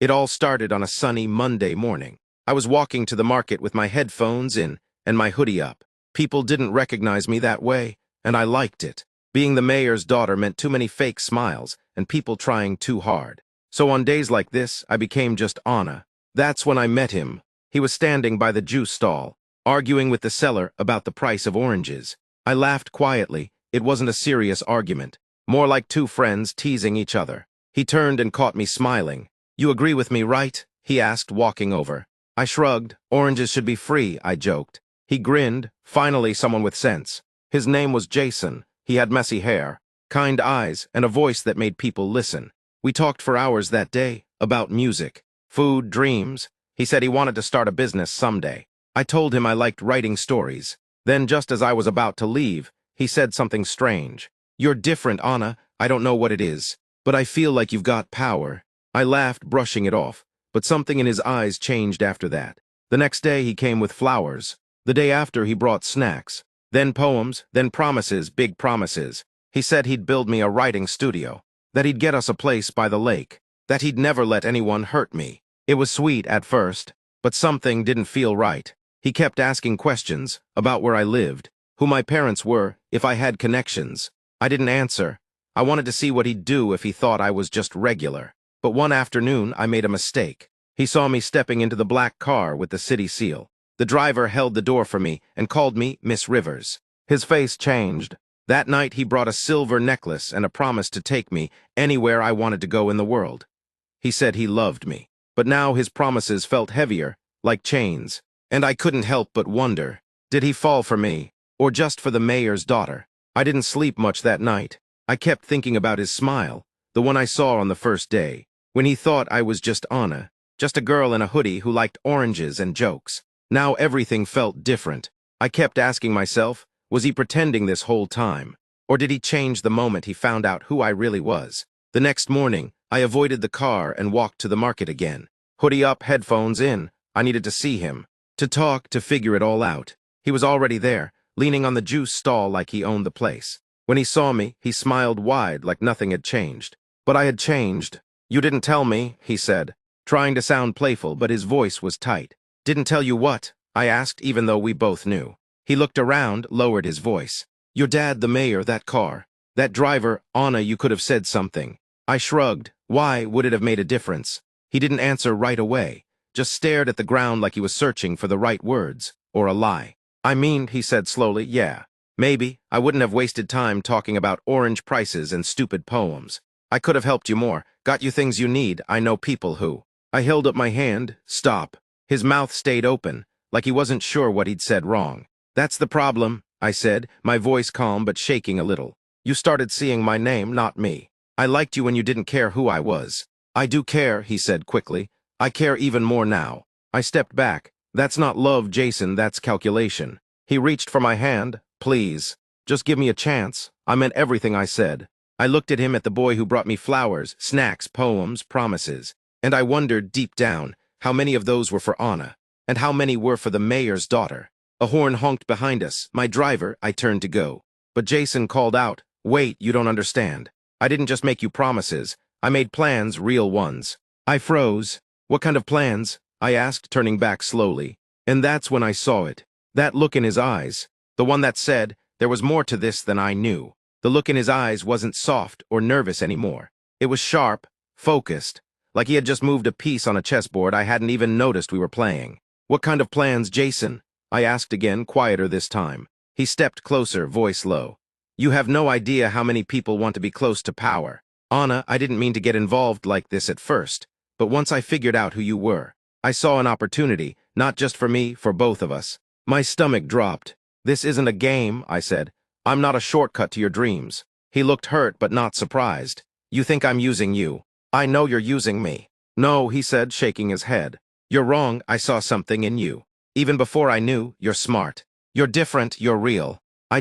It all started on a sunny Monday morning. I was walking to the market with my headphones in and my hoodie up. People didn't recognize me that way, and I liked it. Being the mayor's daughter meant too many fake smiles and people trying too hard. So on days like this, I became just Anna. That's when I met him. He was standing by the juice stall, arguing with the seller about the price of oranges. I laughed quietly. It wasn't a serious argument, more like two friends teasing each other. He turned and caught me smiling. "You agree with me, right?" he asked, walking over. I shrugged. "Oranges should be free," I joked. He grinned. Finally, someone with sense. His name was Jason. He had messy hair, kind eyes, and a voice that made people listen. We talked for hours that day, about music, food, dreams. He said he wanted to start a business someday. I told him I liked writing stories. Then, just as I was about to leave, he said something strange. "You're different, Anna. I don't know what it is, but I feel like you've got power." I laughed, brushing it off, but something in his eyes changed after that. The next day he came with flowers. The day after he brought snacks. Then poems, then promises, big promises. He said he'd build me a writing studio, that he'd get us a place by the lake, that he'd never let anyone hurt me. It was sweet at first, but something didn't feel right. He kept asking questions about where I lived, who my parents were, if I had connections. I didn't answer. I wanted to see what he'd do if he thought I was just regular. But one afternoon, I made a mistake. He saw me stepping into the black car with the city seal. The driver held the door for me and called me Miss Rivers. His face changed. That night, he brought a silver necklace and a promise to take me anywhere I wanted to go in the world. He said he loved me. But now his promises felt heavier, like chains. And I couldn't help but wonder, did he fall for me, or just for the mayor's daughter? I didn't sleep much that night. I kept thinking about his smile, the one I saw on the first day, when he thought I was just Anna, just a girl in a hoodie who liked oranges and jokes. Now everything felt different. I kept asking myself, was he pretending this whole time? Or did he change the moment he found out who I really was? The next morning, I avoided the car and walked to the market again. Hoodie up, headphones in. I needed to see him, to talk, to figure it all out. He was already there, leaning on the juice stall like he owned the place. When he saw me, he smiled wide like nothing had changed. But I had changed. "You didn't tell me," he said, trying to sound playful, but his voice was tight. "Didn't tell you what?" I asked, even though we both knew. He looked around, lowered his voice. "Your dad, the mayor, that car, that driver, Anna, you could have said something." I shrugged. Why would it have made a difference? He didn't answer right away, just stared at the ground like he was searching for the right words, or a lie. "I mean," he said slowly, "yeah, maybe. I wouldn't have wasted time talking about orange prices and stupid poems. I could have helped you more, got you things you need. I know people who." I held up my hand. "Stop." His mouth stayed open, like he wasn't sure what he'd said wrong. "That's the problem," I said, my voice calm but shaking a little. "You started seeing my name, not me. I liked you when you didn't care who I was." "I do care," he said quickly. "I care even more now." I stepped back. "That's not love, Jason, that's calculation." He reached for my hand. "Please, just give me a chance." I meant everything I said. I looked at him, at the boy who brought me flowers, snacks, poems, promises. And I wondered, deep down, how many of those were for Anna, and how many were for the mayor's daughter. A horn honked behind us. My driver. I turned to go. But Jason called out, "Wait, you don't understand. I didn't just make you promises. I made plans, real ones." I froze. "What kind of plans?" I asked, turning back slowly. And that's when I saw it. That look in his eyes. The one that said, there was more to this than I knew. The look in his eyes wasn't soft or nervous anymore. It was sharp, focused, like he had just moved a piece on a chessboard I hadn't even noticed we were playing. "What kind of plans, Jason?" I asked again, quieter this time. He stepped closer, voice low. "You have no idea how many people want to be close to power. Anna, I didn't mean to get involved like this at first, but once I figured out who you were, I saw an opportunity, not just for me, for both of us." My stomach dropped. "This isn't a game," I said. "I'm not a shortcut to your dreams." He looked hurt but not surprised. "You think I'm using you. I know you're using me." "No," he said, shaking his head. "You're wrong. I saw something in you. Even before I knew, you're smart. You're different, you're real. I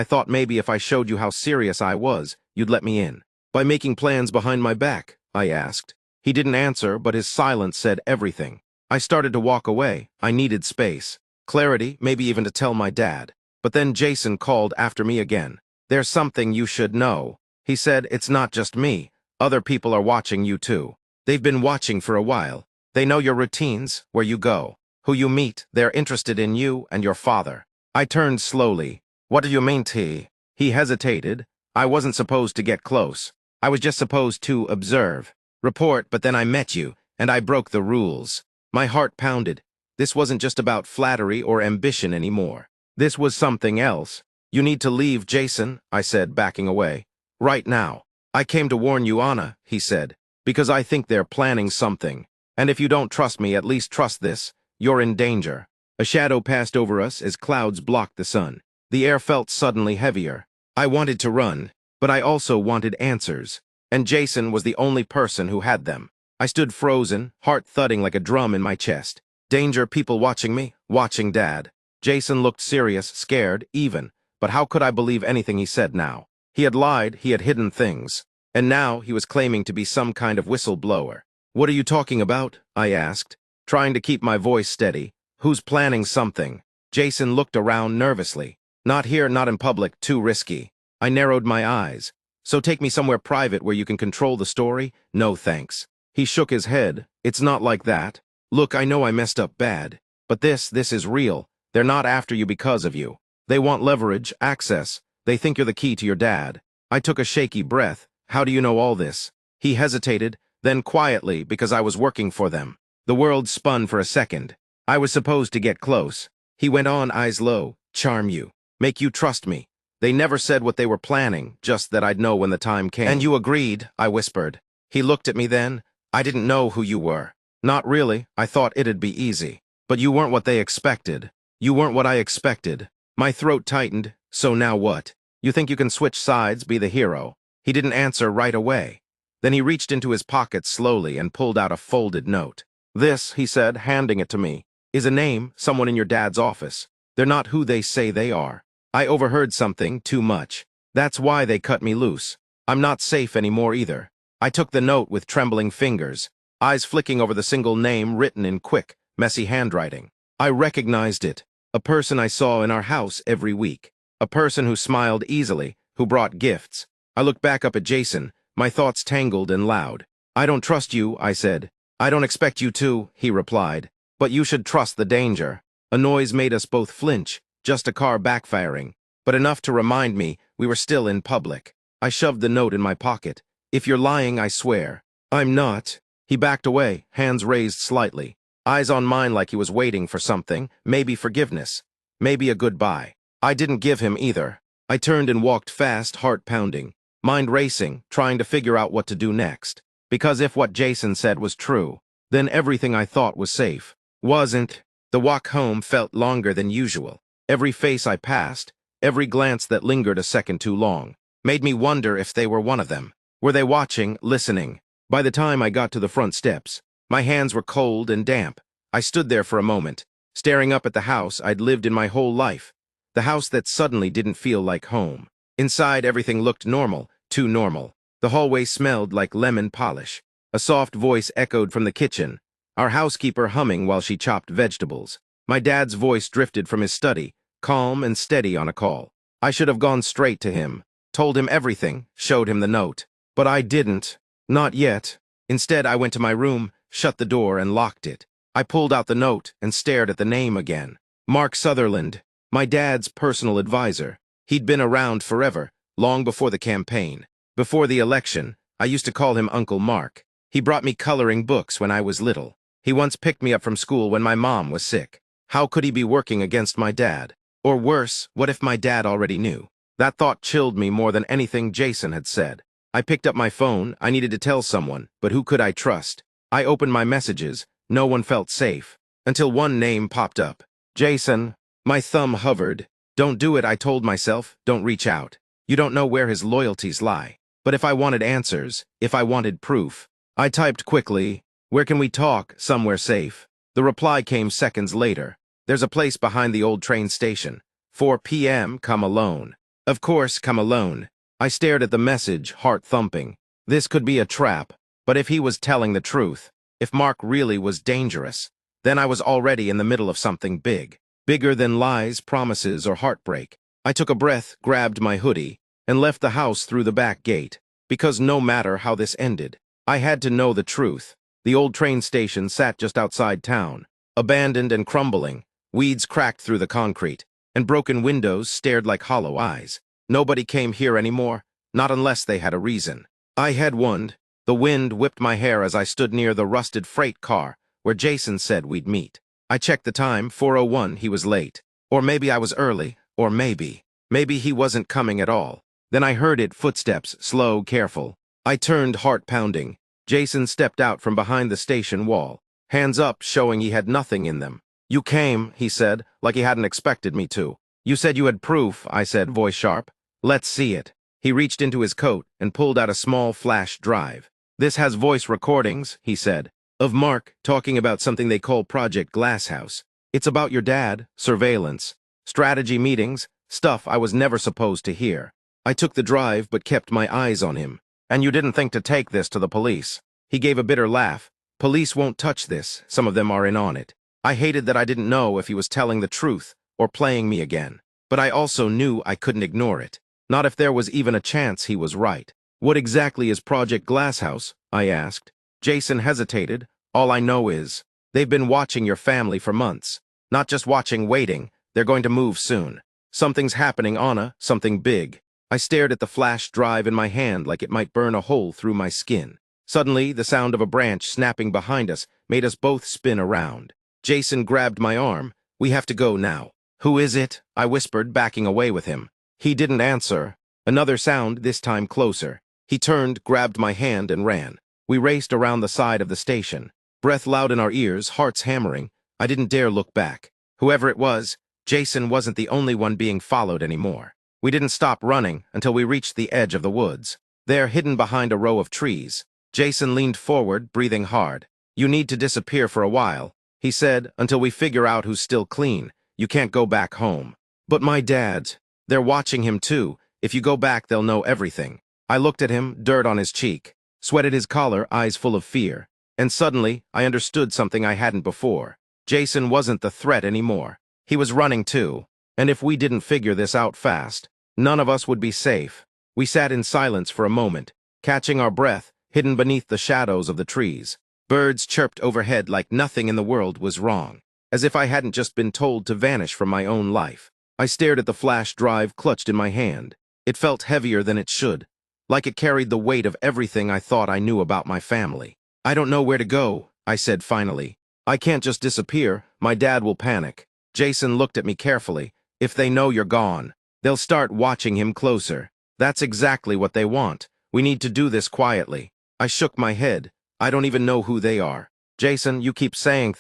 thought maybe if I showed you how serious I was, you'd let me in." "By making plans behind my back?" I asked. He didn't answer, but his silence said everything. I started to walk away. I needed space. Clarity, maybe even to tell my dad. But then Jason called after me again. "There's something you should know." He said, "It's not just me. Other people are watching you too." They've been watching for a while. They know your routines, where you go, who you meet. They're interested in you and your father. I turned slowly. What do you mean, T? He hesitated. I wasn't supposed to get close. I was just supposed to observe, report, but then I met you, and I broke the rules. My heart pounded. This wasn't just about flattery or ambition anymore. This was something else. You need to leave, Jason, I said, backing away. Right now. I came to warn you, Anna, he said, because I think they're planning something. And if you don't trust me, at least trust this. You're in danger. A shadow passed over us as clouds blocked the sun. The air felt suddenly heavier. I wanted to run, but I also wanted answers. And Jason was the only person who had them. I stood frozen, heart thudding like a drum in my chest. Danger, people watching me, watching Dad. Jason looked serious, scared, even. But how could I believe anything he said now? He had lied, he had hidden things. And now he was claiming to be some kind of whistleblower. What are you talking about? I asked, trying to keep my voice steady. Who's planning something? Jason looked around nervously. Not here, not in public, too risky. I narrowed my eyes. So take me somewhere private where you can control the story? No thanks. He shook his head. It's not like that. Look, I know I messed up bad. But this is real. They're not after you because of you. They want leverage, access. They think you're the key to your dad. I took a shaky breath. How do you know all this? He hesitated, then quietly, because I was working for them. The world spun for a second. I was supposed to get close. He went on, eyes low. Charm you. Make you trust me. They never said what they were planning, just that I'd know when the time came. And you agreed, I whispered. He looked at me then. I didn't know who you were. Not really. I thought it'd be easy. But you weren't what they expected. You weren't what I expected. My throat tightened. So now what? You think you can switch sides, be the hero? He didn't answer right away. Then he reached into his pocket slowly and pulled out a folded note. This, he said, handing it to me, is a name, someone in your dad's office. They're not who they say they are. I overheard something too much. That's why they cut me loose. I'm not safe anymore either. I took the note with trembling fingers, eyes flicking over the single name written in quick, messy handwriting. I recognized it. A person I saw in our house every week. A person who smiled easily, who brought gifts. I looked back up at Jason, my thoughts tangled and loud. I don't trust you, I said. I don't expect you to, he replied. But you should trust the danger. A noise made us both flinch, just a car backfiring, but enough to remind me we were still in public. I shoved the note in my pocket. If you're lying, I swear. I'm not. He backed away, hands raised slightly. Eyes on mine like he was waiting for something, maybe forgiveness, maybe a goodbye. I didn't give him either. I turned and walked fast, heart pounding, mind racing, trying to figure out what to do next. Because if what Jason said was true, then everything I thought was safe. Wasn't. The walk home felt longer than usual. Every face I passed, every glance that lingered a second too long, made me wonder if they were one of them. Were they watching, listening? By the time I got to the front steps, my hands were cold and damp. I stood there for a moment, staring up at the house I'd lived in my whole life. The house that suddenly didn't feel like home. Inside, everything looked normal, too normal. The hallway smelled like lemon polish. A soft voice echoed from the kitchen, our housekeeper humming while she chopped vegetables. My dad's voice drifted from his study, calm and steady on a call. I should have gone straight to him, told him everything, showed him the note. But I didn't. Not yet. Instead, I went to my room, shut the door, and locked it. I pulled out the note and stared at the name again. Mark Sutherland, my dad's personal advisor. He'd been around forever, long before the campaign. Before the election, I used to call him Uncle Mark. He brought me coloring books when I was little. He once picked me up from school when my mom was sick. How could he be working against my dad? Or worse, what if my dad already knew? That thought chilled me more than anything Jason had said. I picked up my phone. I needed to tell someone, but who could I trust? I opened my messages. No one felt safe. Until one name popped up. Jason. My thumb hovered. Don't do it, I told myself. Don't reach out. You don't know where his loyalties lie. But if I wanted answers, if I wanted proof, I typed quickly, "Where can we talk? Somewhere safe." The reply came seconds later. "There's a place behind the old train station. 4 p.m., come alone." Of course, come alone. I stared at the message, heart thumping. This could be a trap, but if he was telling the truth, if Mark really was dangerous, then I was already in the middle of something big. Bigger than lies, promises, or heartbreak. I took a breath, grabbed my hoodie, and left the house through the back gate, because no matter how this ended, I had to know the truth. The old train station sat just outside town, abandoned and crumbling. Weeds cracked through the concrete, and broken windows stared like hollow eyes. Nobody came here anymore, not unless they had a reason. I had one. The wind whipped my hair as I stood near the rusted freight car where Jason said we'd meet. I checked the time, 4:01, he was late. Or maybe I was early, or maybe he wasn't coming at all. Then I heard it, footsteps, slow, careful. I turned, heart pounding. Jason stepped out from behind the station wall, hands up showing he had nothing in them. "You came," he said, like he hadn't expected me to. "You said you had proof," I said, voice sharp. "Let's see it." He reached into his coat and pulled out a small flash drive. "This has voice recordings," he said, "of Mark talking about something they call Project Glasshouse. It's about your dad, surveillance, strategy meetings, stuff I was never supposed to hear." I took the drive but kept my eyes on him. "And you didn't think to take this to the police?" He gave a bitter laugh. "Police won't touch this, some of them are in on it." I hated that I didn't know if he was telling the truth or playing me again. But I also knew I couldn't ignore it. Not if there was even a chance he was right. "What exactly is Project Glasshouse?" I asked. Jason hesitated. "All I know is, they've been watching your family for months. Not just watching, waiting. They're going to move soon. Something's happening, Anna, something big." I stared at the flash drive in my hand like it might burn a hole through my skin. Suddenly, the sound of a branch snapping behind us made us both spin around. Jason grabbed my arm. "We have to go now." "Who is it?" I whispered, backing away with him. He didn't answer. Another sound, this time closer. He turned, grabbed my hand, and ran. We raced around the side of the station. Breath loud in our ears, hearts hammering. I didn't dare look back. Whoever it was, Jason wasn't the only one being followed anymore. We didn't stop running until we reached the edge of the woods. There, hidden behind a row of trees, Jason leaned forward, breathing hard. "You need to disappear for a while," he said, "until we figure out who's still clean. You can't go back home." "But my dad, they're watching him too. If you go back, they'll know everything." I looked at him, dirt on his cheek, sweat at his collar, eyes full of fear. And suddenly, I understood something I hadn't before. Jason wasn't the threat anymore. He was running too. And if we didn't figure this out fast, none of us would be safe. We sat in silence for a moment, catching our breath, hidden beneath the shadows of the trees. Birds chirped overhead like nothing in the world was wrong, as if I hadn't just been told to vanish from my own life. I stared at the flash drive clutched in my hand. It felt heavier than it should, like it carried the weight of everything I thought I knew about my family. "I don't know where to go," I said finally. "I can't just disappear. My dad will panic." Jason looked at me carefully. "If they know you're gone, they'll start watching him closer. That's exactly what they want. We need to do this quietly." I shook my head. "I don't even know who they are." "Jason, you keep saying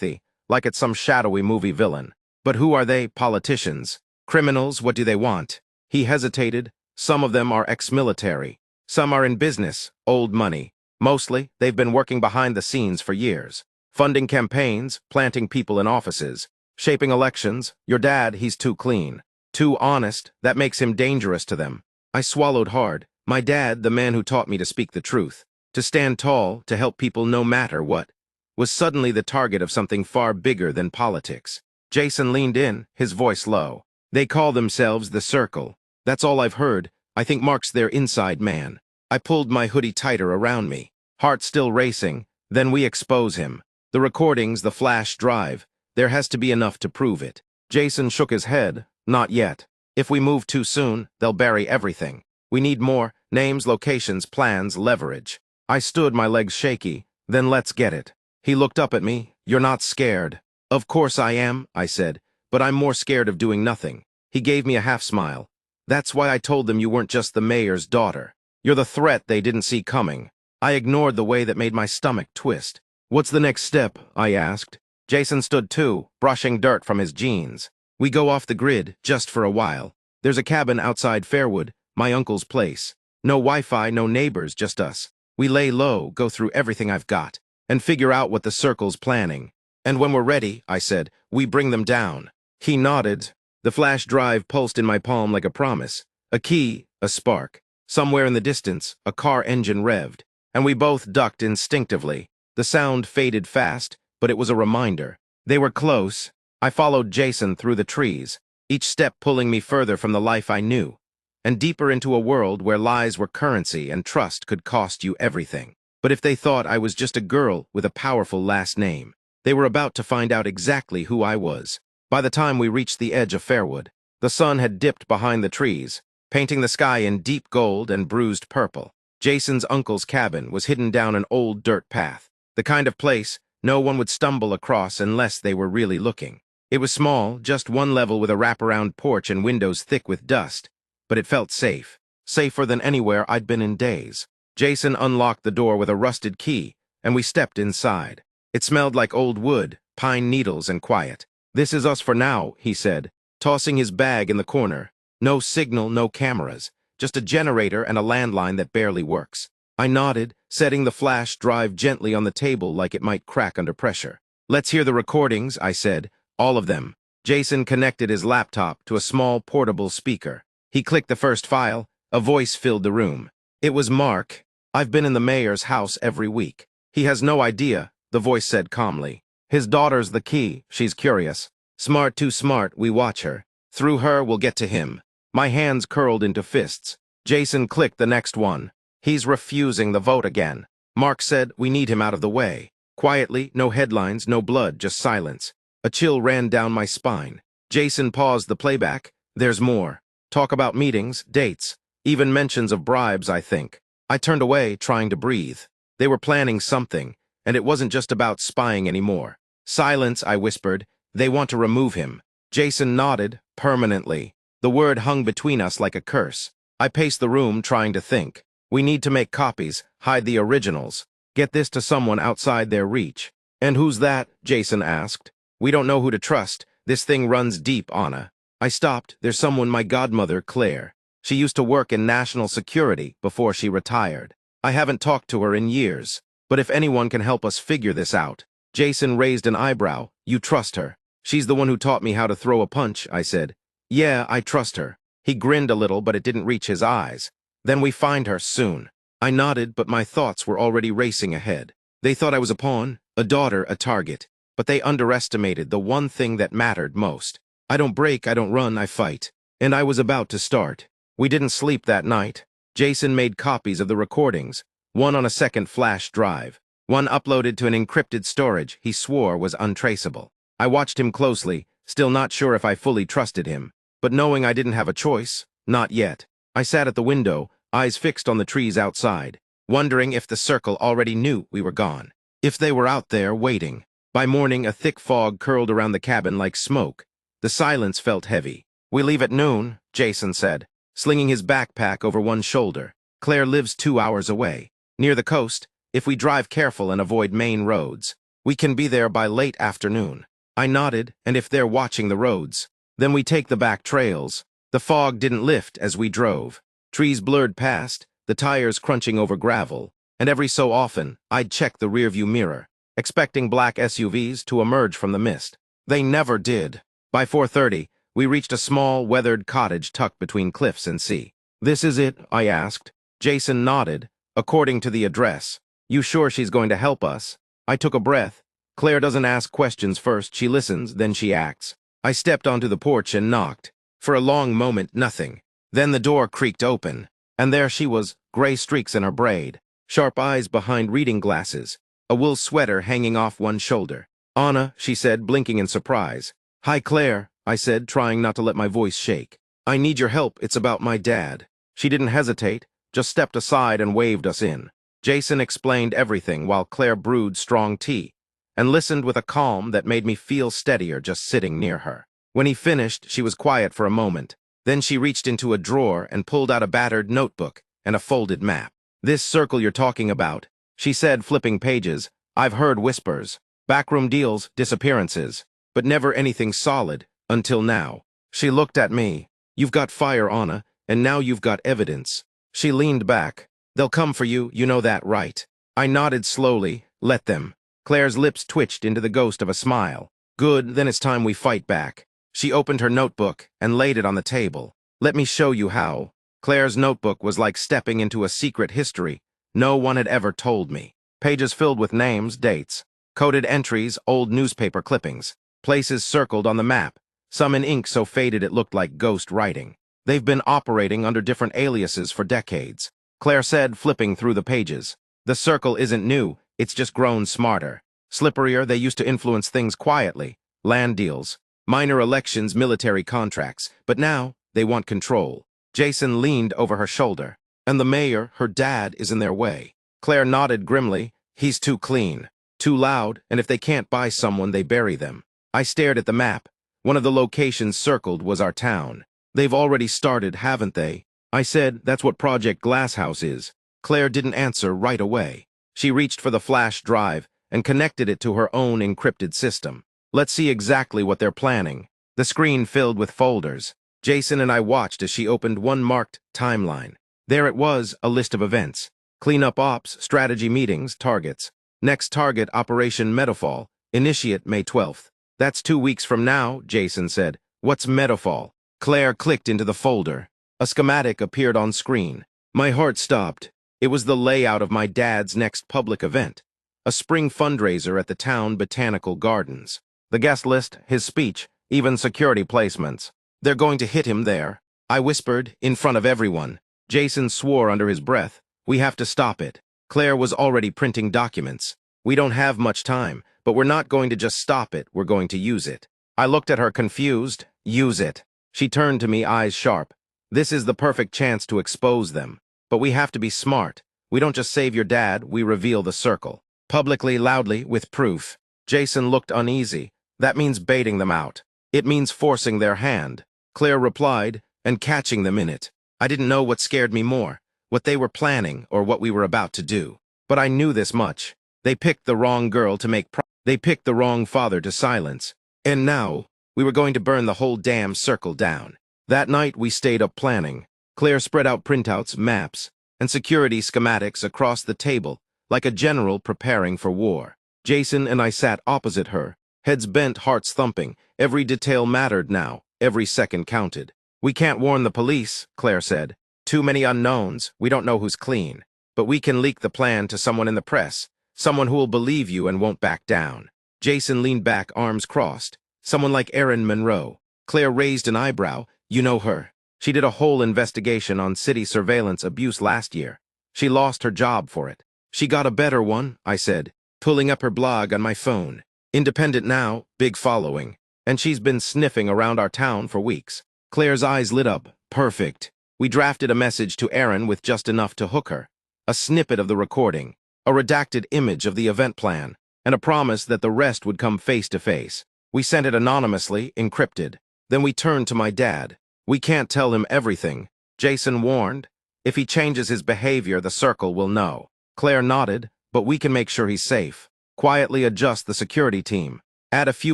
like it's some shadowy movie villain. But who are they? Politicians? Criminals? What do they want?" He hesitated. "Some of them are ex-military. Some are in business, old money. Mostly, they've been working behind the scenes for years. Funding campaigns, planting people in offices, shaping elections. Your dad, he's too clean. Too honest, that makes him dangerous to them." I swallowed hard. My dad, the man who taught me to speak the truth, to stand tall, to help people no matter what, was suddenly the target of something far bigger than politics. Jason leaned in, his voice low. "They call themselves the Circle. That's all I've heard. I think Mark's their inside man." I pulled my hoodie tighter around me, heart still racing. "Then we expose him. The recordings, the flash drive. There has to be enough to prove it." Jason shook his head. "Not yet. If we move too soon, they'll bury everything. We need more: names, locations, plans, leverage." I stood, my legs shaky. "Then let's get it." He looked up at me. "You're not scared?" "Of course I am," I said, "but I'm more scared of doing nothing." He gave me a half smile. "That's why I told them you weren't just the mayor's daughter. You're the threat they didn't see coming." I ignored the way that made my stomach twist. "What's the next step?" I asked. Jason stood too, brushing dirt from his jeans. "We go off the grid, just for a while. There's a cabin outside Fairwood, my uncle's place. No Wi-Fi, no neighbors, just us. We lay low, go through everything I've got, and figure out what the Circle's planning. And when we're ready," I said, "we bring them down." He nodded. The flash drive pulsed in my palm like a promise. A key, a spark. Somewhere in the distance, a car engine revved, and we both ducked instinctively. The sound faded fast, but it was a reminder. They were close. I followed Jason through the trees, each step pulling me further from the life I knew, and deeper into a world where lies were currency and trust could cost you everything. But if they thought I was just a girl with a powerful last name, they were about to find out exactly who I was. By the time we reached the edge of Fairwood, the sun had dipped behind the trees, painting the sky in deep gold and bruised purple. Jason's uncle's cabin was hidden down an old dirt path, the kind of place no one would stumble across unless they were really looking. It was small, just one level with a wraparound porch and windows thick with dust, but it felt safe, safer than anywhere I'd been in days. Jason unlocked the door with a rusted key, and we stepped inside. It smelled like old wood, pine needles, and quiet. "This is us for now," he said, tossing his bag in the corner. "No signal, no cameras, just a generator and a landline that barely works." I nodded, setting the flash drive gently on the table like it might crack under pressure. "Let's hear the recordings," I said. "All of them." Jason connected his laptop to a small portable speaker. He clicked the first file. A voice filled the room. It was Mark. "I've been in the mayor's house every week." "He has no idea," the voice said calmly. "His daughter's the key. She's curious. Smart, too smart, we watch her. Through her, we'll get to him." My hands curled into fists. Jason clicked the next one. "He's refusing the vote again." Mark said, "We need him out of the way." Quietly, no headlines, no blood, just silence. A chill ran down my spine. Jason paused the playback. "There's more. Talk about meetings, dates, even mentions of bribes, I think." I turned away, trying to breathe. They were planning something, and it wasn't just about spying anymore. "Silence," I whispered. "They want to remove him." Jason nodded, permanently. The word hung between us like a curse. I paced the room, trying to think. "We need to make copies, hide the originals, get this to someone outside their reach." "And who's that?" Jason asked. "We don't know who to trust. This thing runs deep, Anna." I stopped. "There's someone, my godmother, Claire. She used to work in national security before she retired. I haven't talked to her in years. But if anyone can help us figure this out." Jason raised an eyebrow. "You trust her?" "She's the one who taught me how to throw a punch," I said. "Yeah, I trust her." He grinned a little, but it didn't reach his eyes. "Then we find her soon." I nodded, but my thoughts were already racing ahead. They thought I was a pawn, a daughter, a target. But they underestimated the one thing that mattered most. I don't break, I don't run, I fight. And I was about to start. We didn't sleep that night. Jason made copies of the recordings, one on a second flash drive, one uploaded to an encrypted storage he swore was untraceable. I watched him closely, still not sure if I fully trusted him, but knowing I didn't have a choice, not yet. I sat at the window, eyes fixed on the trees outside, wondering if the circle already knew we were gone. If they were out there waiting. By morning, a thick fog curled around the cabin like smoke. The silence felt heavy. "We leave at noon," Jason said, slinging his backpack over one shoulder. "Claire lives 2 hours away, near the coast. If we drive careful and avoid main roads, we can be there by late afternoon." I nodded, "And if they're watching the roads, then we take the back trails." The fog didn't lift as we drove. Trees blurred past, the tires crunching over gravel, and every so often, I'd check the rearview mirror, expecting black SUVs to emerge from the mist. They never did. By 4:30, we reached a small, weathered cottage tucked between cliffs and sea. "This is it?" I asked. Jason nodded. "According to the address." "You sure she's going to help us?" I took a breath. Claire doesn't ask questions first, she listens, then she acts. I stepped onto the porch and knocked. For a long moment, nothing. Then the door creaked open, and there she was, gray streaks in her braid, sharp eyes behind reading glasses, a wool sweater hanging off one shoulder. "Anna," she said, blinking in surprise. "Hi, Claire," I said, trying not to let my voice shake. "I need your help, it's about my dad." She didn't hesitate, just stepped aside and waved us in. Jason explained everything while Claire brewed strong tea, and listened with a calm that made me feel steadier just sitting near her. When he finished, she was quiet for a moment. Then she reached into a drawer and pulled out a battered notebook and a folded map. "This circle you're talking about," she said, flipping pages. "I've heard whispers. Backroom deals, disappearances. But never anything solid, until now." She looked at me. "You've got fire, Anna, and now you've got evidence." She leaned back. "They'll come for you, you know that, right?" I nodded slowly. "Let them." Claire's lips twitched into the ghost of a smile. "Good, then it's time we fight back." She opened her notebook and laid it on the table. "Let me show you how." Claire's notebook was like stepping into a secret history no one had ever told me. Pages filled with names, dates, coded entries, old newspaper clippings, places circled on the map, some in ink so faded it looked like ghost writing. "They've been operating under different aliases for decades," Claire said, flipping through the pages. The circle isn't new, it's just grown smarter. Slipperier, they used to influence things quietly. Land deals, minor elections, military contracts. But now, they want control. Jason leaned over her shoulder. And the mayor, her dad, is in their way. Claire nodded grimly. He's too clean, too loud, and if they can't buy someone, they bury them. I stared at the map. One of the locations circled was our town. They've already started, haven't they? I said, that's what Project Glasshouse is. Claire didn't answer right away. She reached for the flash drive and connected it to her own encrypted system. Let's see exactly what they're planning. The screen filled with folders. Jason and I watched as she opened one marked Timeline. There it was, a list of events. Cleanup ops, strategy meetings, targets. Next target, Operation Metafall. Initiate May 12th. That's 2 weeks from now, Jason said. What's Metafall? Claire clicked into the folder. A schematic appeared on screen. My heart stopped. It was the layout of my dad's next public event. A spring fundraiser at the town botanical gardens. The guest list, his speech, even security placements. They're going to hit him there. I whispered, in front of everyone. Jason swore under his breath. We have to stop it. Claire was already printing documents. We don't have much time, but we're not going to just stop it, we're going to use it. I looked at her confused. Use it. She turned to me, eyes sharp. This is the perfect chance to expose them. But we have to be smart. We don't just save your dad, we reveal the circle. Publicly, loudly, with proof. Jason looked uneasy. That means baiting them out. It means forcing their hand. Claire replied, and catching them in it. I didn't know what scared me more, what they were planning or what we were about to do. But I knew this much. They picked the wrong girl to make They picked the wrong father to silence. And now, we were going to burn the whole damn circle down. That night, we stayed up planning. Claire spread out printouts, maps, and security schematics across the table, like a general preparing for war. Jason and I sat opposite her, heads bent, hearts thumping. Every detail mattered now, every second counted. We can't warn the police, Claire said. Too many unknowns, we don't know who's clean. But we can leak the plan to someone in the press, someone who will believe you and won't back down. Jason leaned back, arms crossed. Someone like Erin Monroe. Claire raised an eyebrow. You know her. She did a whole investigation on city surveillance abuse last year. She lost her job for it. She got a better one, I said, pulling up her blog on my phone. Independent now, big following. And she's been sniffing around our town for weeks. Claire's eyes lit up. Perfect. We drafted a message to Erin with just enough to hook her. A snippet of the recording, a redacted image of the event plan, and a promise that the rest would come face to face. We sent it anonymously, encrypted. Then we turned to my dad. We can't tell him everything. Jason warned. If he changes his behavior, the circle will know. Claire nodded, but we can make sure he's safe. Quietly adjust the security team. Add a few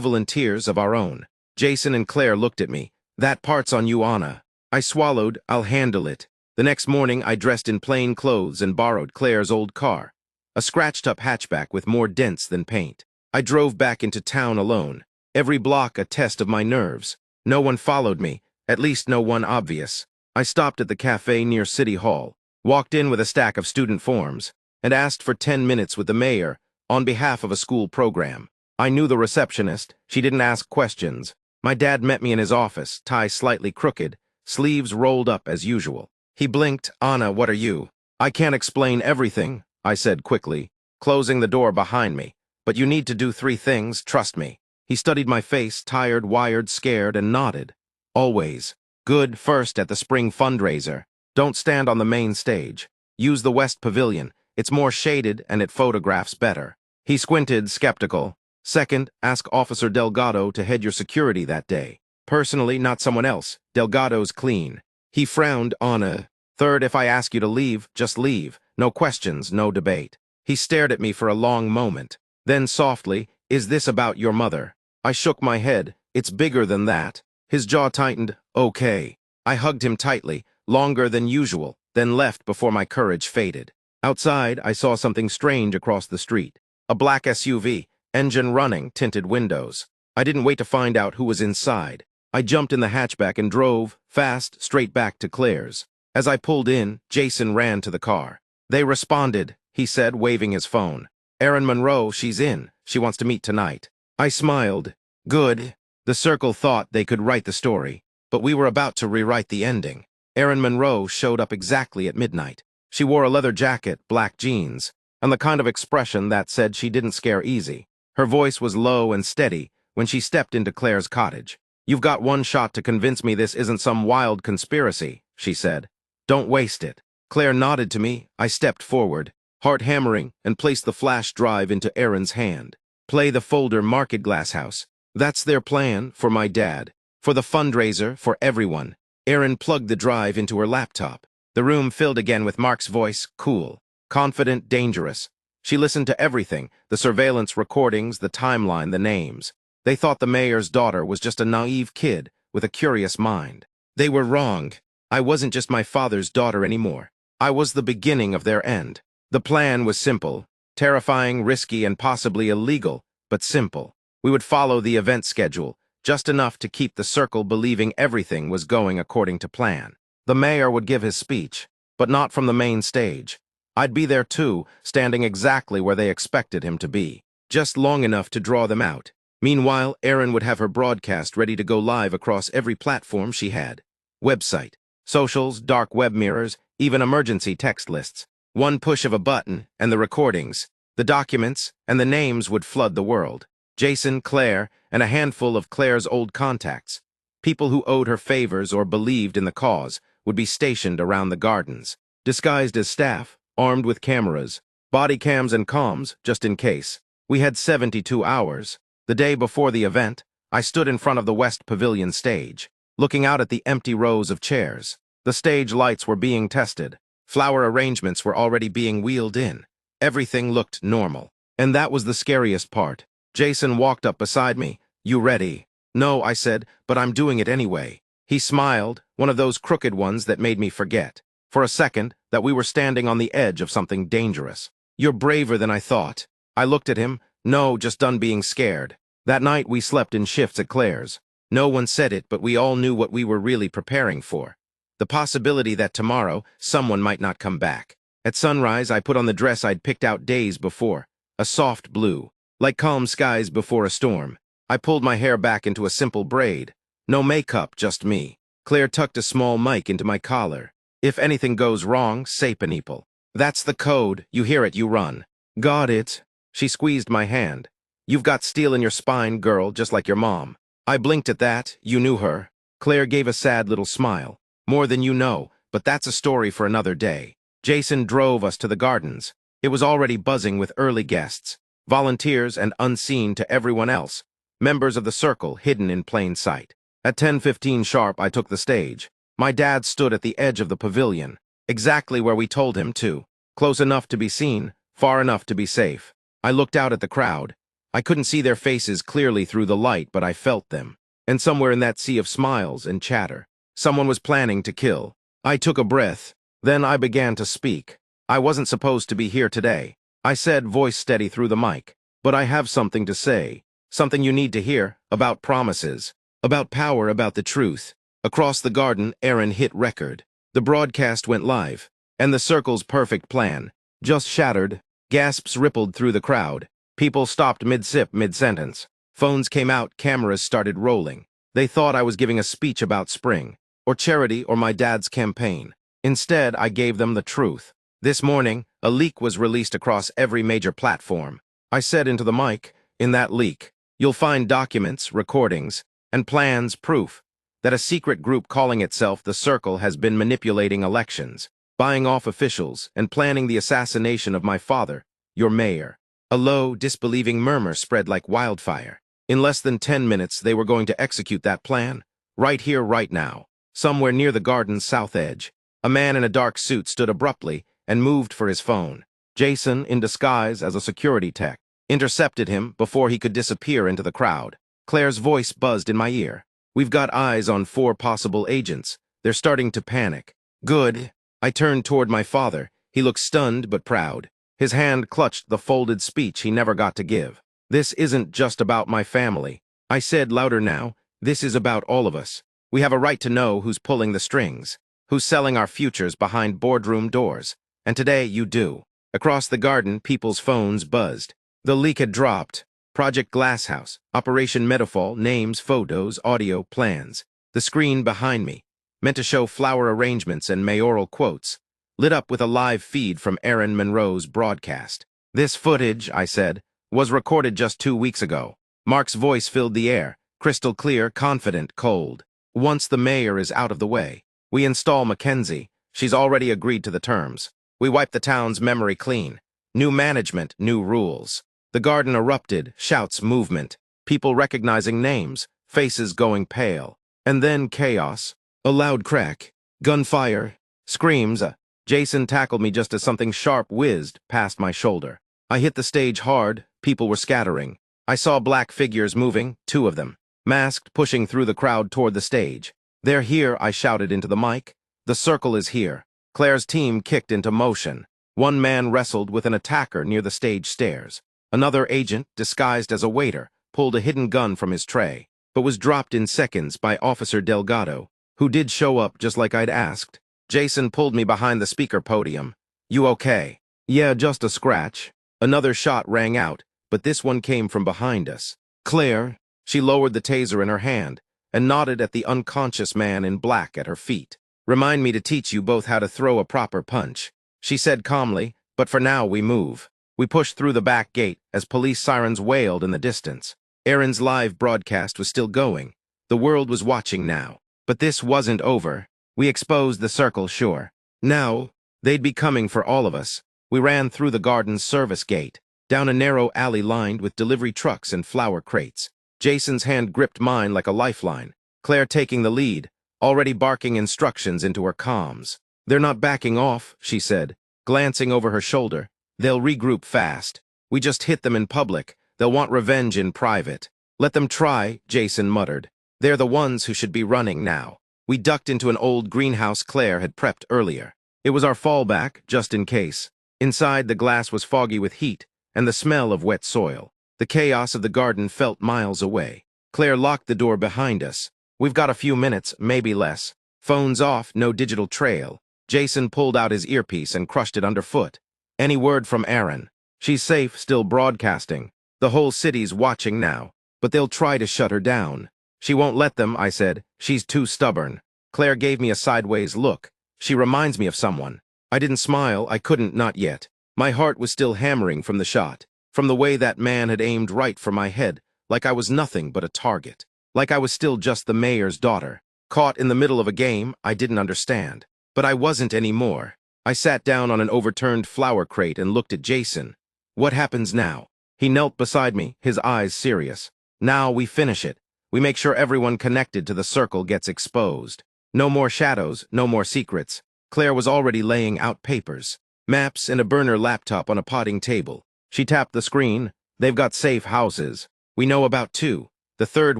volunteers of our own. Jason and Claire looked at me. That part's on you, Anna. I swallowed. I'll handle it. The next morning, I dressed in plain clothes and borrowed Claire's old car. A scratched-up hatchback with more dents than paint. I drove back into town alone. Every block a test of my nerves. No one followed me, at least no one obvious. I stopped at the cafe near City Hall, walked in with a stack of student forms, and asked for 10 minutes with the mayor on behalf of a school program. I knew the receptionist. She didn't ask questions. My dad met me in his office, tie slightly crooked, sleeves rolled up as usual. He blinked. Anna, what are you? I can't explain everything, I said quickly, closing the door behind me. But you need to do 3 things, trust me. He studied my face, tired, wired, scared, and nodded. Always. Good, first at the spring fundraiser. Don't stand on the main stage. Use the West Pavilion. It's more shaded and it photographs better. He squinted, skeptical. Second, ask Officer Delgado to head your security that day. Personally, not someone else. Delgado's clean. He frowned. Anna. Third, if I ask you to leave, just leave. No questions, no debate. He stared at me for a long moment. Then softly, is this about your mother? I shook my head. It's bigger than that. His jaw tightened. Okay. I hugged him tightly, longer than usual, then left before my courage faded. Outside, I saw something strange across the street. A black SUV, engine running, tinted windows. I didn't wait to find out who was inside. I jumped in the hatchback and drove, fast, straight back to Claire's. As I pulled in, Jason ran to the car. They responded, he said, waving his phone. Erin Monroe, she's in. She wants to meet tonight. I smiled. Good. The circle thought they could write the story, but we were about to rewrite the ending. Erin Monroe showed up exactly at midnight. She wore a leather jacket, black jeans. and the kind of expression that said she didn't scare easy. Her voice was low and steady when she stepped into Claire's cottage. "You've got one shot to convince me this isn't some wild conspiracy," she said. "Don't waste it." Claire nodded to me. I stepped forward, heart hammering, and placed the flash drive into Erin's hand. "Play the folder Market Glasshouse. That's their plan for my dad. For the fundraiser, for everyone." Erin plugged the drive into her laptop. The room filled again with Mark's voice, cool, confident, dangerous. She listened to everything, the surveillance recordings, the timeline, the names. They thought the mayor's daughter was just a naive kid with a curious mind. They were wrong. I wasn't just my father's daughter anymore. I was the beginning of their end. The plan was simple, terrifying, risky, and possibly illegal, but simple. We would follow the event schedule, just enough to keep the circle believing everything was going according to plan. The mayor would give his speech, but not from the main stage. I'd be there too, standing exactly where they expected him to be, just long enough to draw them out. Meanwhile, Erin would have her broadcast ready to go live across every platform she had. Website, socials, dark web mirrors, even emergency text lists. One push of a button, and the recordings, the documents, and the names would flood the world. Jason, Claire, and a handful of Claire's old contacts, people who owed her favors or believed in the cause, would be stationed around the gardens, disguised as staff, armed with cameras, body cams and comms, just in case. We had 72 hours. The day before the event, I stood in front of the West Pavilion stage, looking out at the empty rows of chairs. The stage lights were being tested. Flower arrangements were already being wheeled in. Everything looked normal. And that was the scariest part. Jason walked up beside me. "You ready?" "No," I said, "but I'm doing it anyway." He smiled, one of those crooked ones that made me forget, for a second, that we were standing on the edge of something dangerous. "You're braver than I thought." I looked at him. No, just done being scared. That night we slept in shifts at Claire's. No one said it, but we all knew what we were really preparing for. The possibility that tomorrow someone might not come back. At sunrise, I put on the dress I'd picked out days before, a soft blue, like calm skies before a storm. I pulled my hair back into a simple braid. No makeup, just me. Claire tucked a small mic into my collar. "If anything goes wrong, say Paneeple. That's the code. You hear it, you run." "Got it." She squeezed my hand. "You've got steel in your spine, girl, just like your mom." I blinked at that. You knew her. Claire gave a sad little smile. "More than you know, but that's a story for another day." Jason drove us to the gardens. It was already buzzing with early guests, volunteers and unseen to everyone else, members of the circle hidden in plain sight. At 10:15 sharp, I took the stage. My dad stood at the edge of the pavilion, exactly where we told him to, close enough to be seen, far enough to be safe. I looked out at the crowd. I couldn't see their faces clearly through the light, but I felt them. And somewhere in that sea of smiles and chatter, someone was planning to kill. I took a breath. Then I began to speak. "I wasn't supposed to be here today," I said, voice steady through the mic. "But I have something to say. Something you need to hear, about promises, about power, about the truth." Across the garden, Erin hit record. The broadcast went live, and the circle's perfect plan just shattered. Gasps rippled through the crowd. People stopped mid-sip, mid-sentence. Phones came out, cameras started rolling. They thought I was giving a speech about spring, or charity, or my dad's campaign. Instead, I gave them the truth. This morning, a leak was released across every major platform. I said into the mic, "In that leak, you'll find documents, recordings, and plans, proof that a secret group calling itself the Circle has been manipulating elections, buying off officials, and planning the assassination of my father, your mayor." A low, disbelieving murmur spread like wildfire. In less than 10 minutes, they were going to execute that plan. Right here, right now. Somewhere near the garden's south edge, a man in a dark suit stood abruptly and moved for his phone. Jason, in disguise as a security tech, intercepted him before he could disappear into the crowd. Claire's voice buzzed in my ear. "We've got eyes on 4 possible agents. They're starting to panic." "Good." I turned toward my father. He looked stunned but proud. His hand clutched the folded speech he never got to give. "This isn't just about my family." I said louder now. "This is about all of us. We have a right to know who's pulling the strings, who's selling our futures behind boardroom doors. And today you do." Across the garden, people's phones buzzed. The leak had dropped. Project Glasshouse, Operation Metafall, names, photos, audio, plans. The screen behind me, meant to show flower arrangements and mayoral quotes, lit up with a live feed from Erin Monroe's broadcast. This footage, I said, was recorded just 2 weeks ago. Mark's voice filled the air, crystal clear, confident, cold. Once the mayor is out of the way, we install Mackenzie. She's already agreed to the terms. We wipe the town's memory clean. New management, new rules. The garden erupted, shouts, movement, people recognizing names, faces going pale. And then chaos. A loud crack. Gunfire. Screams. Jason tackled me just as something sharp whizzed past my shoulder. I hit the stage hard. People were scattering. I saw black figures moving, 2 of them, masked, pushing through the crowd toward the stage. "They're here," I shouted into the mic. "The circle is here." Claire's team kicked into motion. One man wrestled with an attacker near the stage stairs. Another agent, disguised as a waiter, pulled a hidden gun from his tray, but was dropped in seconds by Officer Delgado, who did show up just like I'd asked. Jason pulled me behind the speaker podium. "You okay?" "Yeah, just a scratch." Another shot rang out, but this one came from behind us. "Claire," she lowered the taser in her hand and nodded at the unconscious man in black at her feet. "Remind me to teach you both how to throw a proper punch," she said calmly, "but for now we move." We pushed through the back gate as police sirens wailed in the distance. Aaron's live broadcast was still going. The world was watching now. But this wasn't over. We exposed the circle, sure. Now, they'd be coming for all of us. We ran through the garden's service gate, down a narrow alley lined with delivery trucks and flower crates. Jason's hand gripped mine like a lifeline, Claire taking the lead, already barking instructions into her comms. "They're not backing off," she said, glancing over her shoulder. "They'll regroup fast. We just hit them in public. They'll want revenge in private." "Let them try," Jason muttered. "They're the ones who should be running now." We ducked into an old greenhouse Claire had prepped earlier. It was our fallback, just in case. Inside, the glass was foggy with heat and the smell of wet soil. The chaos of the garden felt miles away. Claire locked the door behind us. "We've got a few minutes, maybe less." Phones off, no digital trail. Jason pulled out his earpiece and crushed it underfoot. "Any word from Aaron?" "She's safe, still broadcasting. The whole city's watching now, but they'll try to shut her down." "She won't let them," I said. "She's too stubborn." Claire gave me a sideways look. "She reminds me of someone." I didn't smile. I couldn't, not yet. My heart was still hammering from the shot, from the way that man had aimed right for my head, like I was nothing but a target, like I was still just the mayor's daughter, caught in the middle of a game I didn't understand. But I wasn't anymore. I sat down on an overturned flower crate and looked at Jason. "What happens now?" He knelt beside me, his eyes serious. "Now we finish it. We make sure everyone connected to the circle gets exposed. No more shadows, no more secrets." Claire was already laying out papers, maps and a burner laptop on a potting table. She tapped the screen. "They've got safe houses. We know about 2. The third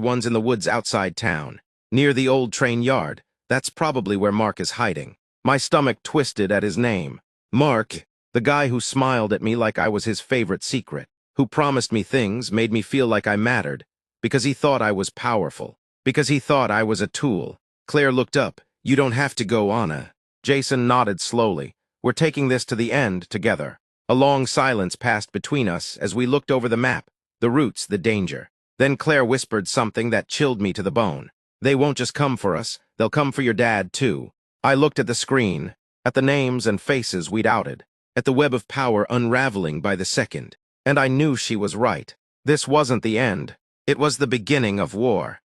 one's in the woods outside town, near the old train yard. That's probably where Mark is hiding." My stomach twisted at his name. Mark, the guy who smiled at me like I was his favorite secret, who promised me things, made me feel like I mattered, because he thought I was powerful, because he thought I was a tool. Claire looked up. "You don't have to go, Anna." Jason nodded slowly. "We're taking this to the end together." A long silence passed between us as we looked over the map, the routes, the danger. Then Claire whispered something that chilled me to the bone. "They won't just come for us, they'll come for your dad, too." I looked at the screen, at the names and faces we'd outed, at the web of power unraveling by the second, and I knew she was right. This wasn't the end. It was the beginning of war.